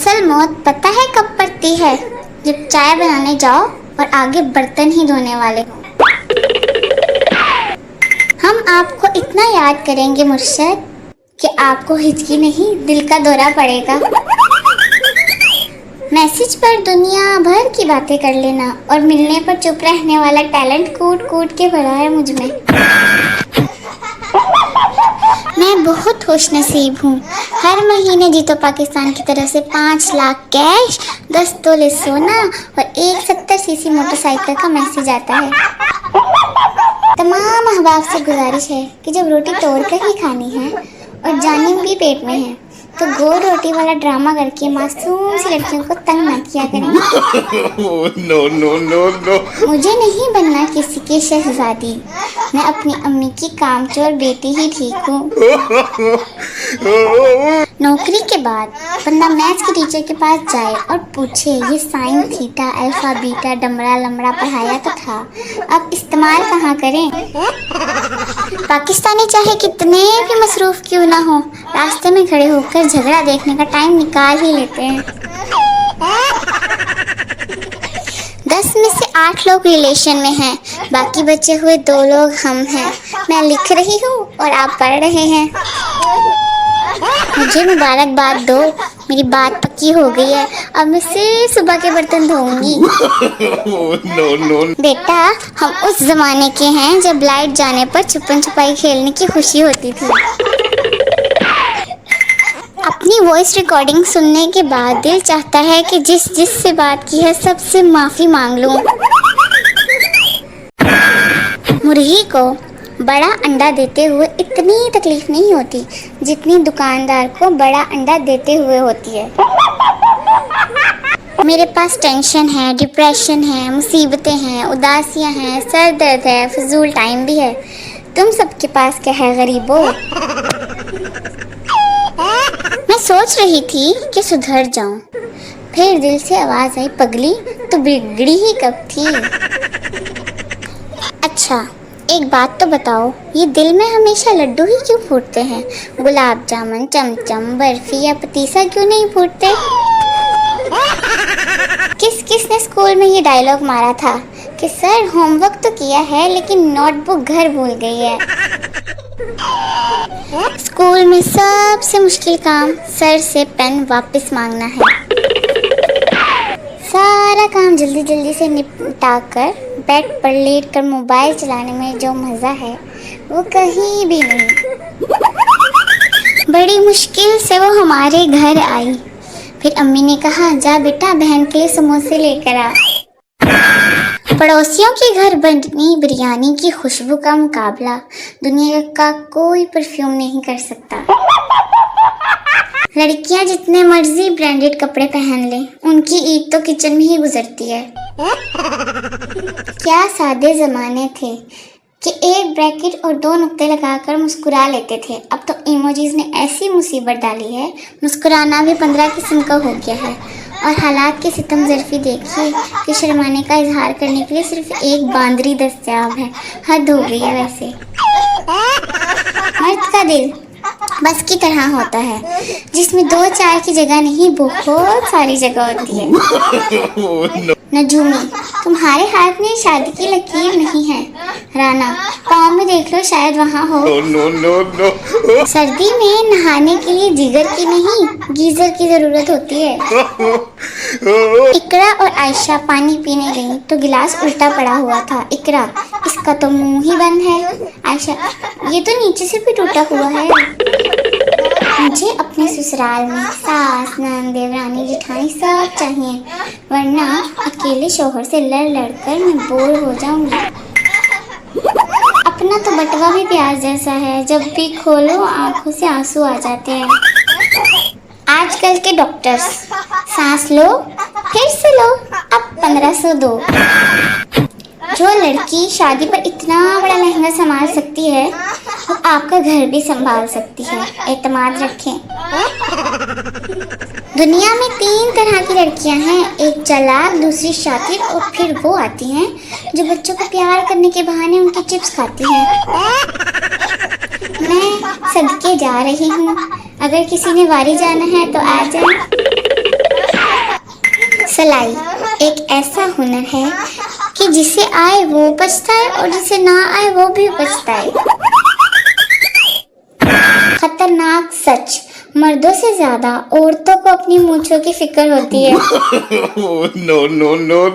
असल मौत पता है कब पड़ती है? जब चाय बनाने जाओ और आगे बर्तन ही धोने वाले हो। हम आपको इतना याद करेंगे मुर्शद कि आपको हिचकी नहीं दिल का दौरा पड़ेगा। मैसेज पर दुनिया भर की बातें कर लेना और मिलने पर चुप रहने वाला टैलेंट कूट कूट के भरा है मुझ में। मैं बहुत खुशनसीब हूँ। हर महीने जीतो पाकिस्तान की तरफ से 5 लाख कैश, 10 तोले सोना और एक 70 सीसी मोटरसाइकिल का मैसेज आता है। तमाम अहबाब से गुजारिश है कि जब रोटी तोड़ कर ही खानी है और जानिम भी पेट में है तो गोल रोटी वाला ड्रामा करके मासूम सी लड़कियों को तंग ना किया करें। No no no no. मुझे नहीं बनना किसी की शहजादी, मैं अपनी अम्मी की कामचोर बेटी ही ठीक हूँ। नौकरी के बाद बंदा मैथ्स के टीचर के पास जाए और पूछे ये sine theta alpha beta Damra लमड़ा पढ़ाया तो था, अब इस्तेमाल कहाँ करें? पाकिस्तानी चाहे कितने भी मसरूफ क्यों ना हो, रास्ते में खड़े होकर झगड़ा देखने का टाइम निकाल ही लेते हैं। 10 में से 8 लोग रिलेशन में हैं, बाकी बचे हुए 2 लोग हम हैं। मैं लिख रही हूँ और आप पढ़ रहे हैं। मुझे मुबारकबाद दो, मेरी बात पक्की हो गई है। अब मैं सिर्फ सुबह के बर्तन धोऊंगी। No no. बेटा, हम उस जमाने के हैं जब लाइट जाने पर छुपन छुपाई खेलने की खुशी होती थी। अपनी वॉइस रिकॉर्डिंग सुनने के बाद दिल चाहता है कि जिस से बात की है सबसे माफी मांग लूं। मुर्गी को बड़ा अंडा देते हुए इतनी तकलीफ नहीं होती जितनी दुकानदार को बड़ा अंडा देते हुए होती है। मेरे पास टेंशन है, डिप्रेशन है, मुसीबतें हैं, उदासियां हैं, सर दर्द है, फजूल टाइम भी है। तुम सबके पास क्या है गरीबों? मैं सोच रही थी कि सुधर जाऊं, फिर दिल से आवाज आई, पगली तो बिगड़ी ही कब थी? अच्छा एक बात तो बताओ, ये दिल में हमेशा लड्डू ही क्यों फूटते हैं? गुलाब जामुन, चमचम, बर्फी या पतीसा क्यों नहीं फूटते? किसने स्कूल में ये डायलॉग मारा था कि सर होमवर्क तो किया है लेकिन नोटबुक घर भूल गई है। स्कूल में सबसे मुश्किल काम सर से पेन वापस मांगना है। सारा काम जल्दी जल्दी से निपटा कर बेड पर लेट कर मोबाइल चलाने में जो मज़ा है वो कहीं भी नहीं। बड़ी मुश्किल से वो हमारे घर आई, फिर अम्मी ने कहा जा बेटा बहन के लिए समोसे लेकर आ। पड़ोसियों के घर बनी बिरयानी की खुशबू का मुकाबला दुनिया का कोई परफ्यूम नहीं कर सकता। लड़कियां जितने मर्जी ब्रांडेड कपड़े पहन लें, उनकी ईद तो किचन में ही गुजरती है। क्या सादे जमाने थे कि एक ब्रैकेट और 2 नुक्ते लगाकर मुस्कुरा लेते थे। अब तो इमोजीज ने ऐसी मुसीबत डाली है, मुस्कुराना भी 15 किस्म का हो गया है। और हालात की सितम ज़रफ़ी देखिए कि शर्माने का इजहार करने के लिए सिर्फ एक बांदरी दस्तयाब है। हद हो गई है वैसे। मर्द का दिल बस की तरह होता है जिसमें 2-4 की जगह नहीं बहुत सारी जगह होती है। नजूमी, तुम्हारे हाथ में शादी की लकीर नहीं है। राना, पाँव में देख लो शायद वहाँ हो। No no no. सर्दी में नहाने के लिए जिगर की नहीं गीजर की जरूरत होती है। इकरा और आयशा पानी पीने गई तो गिलास उल्टा पड़ा हुआ था। इकरा, इसका तो मुंह ही बंद है। आयशा, ये तो नीचे से भी टूटा हुआ है। मुझे अपने ससुराल में सास, नंद, देवरानी, जेठानी सब चाहिए, वरना अकेले शोहर से लड़ लड़ कर मैं बोर हो जाऊंगी। अपना तो बटवा भी प्याज जैसा है, जब भी खोलो आंखों से आंसू आ जाते हैं। आजकल के डॉक्टर्स, सांस लो फिर से लो, अब 1500 दो। जो लड़की शादी पर इतना बड़ा लहंगा संभाल सकती है वो आपका घर भी संभाल सकती है, एतमाद रखें। दुनिया में 3 तरह की लड़कियां हैं, एक चालाक, दूसरी शातिर और फिर वो आती हैं जो बच्चों को प्यार करने के बहाने उनकी चिप्स खाती हैं। मैं सदके जा रही हूँ, अगर किसी ने वारी जाना है तो आ जाए। सलाई एक ऐसा हुनर है कि जिसे आए वो पछताए और जिसे ना आए वो भी पछताए। खतरनाक सच, मर्दों से ज्यादा औरतों को अपनी मूंछों की फिक्र होती है। Oh, no, no, no.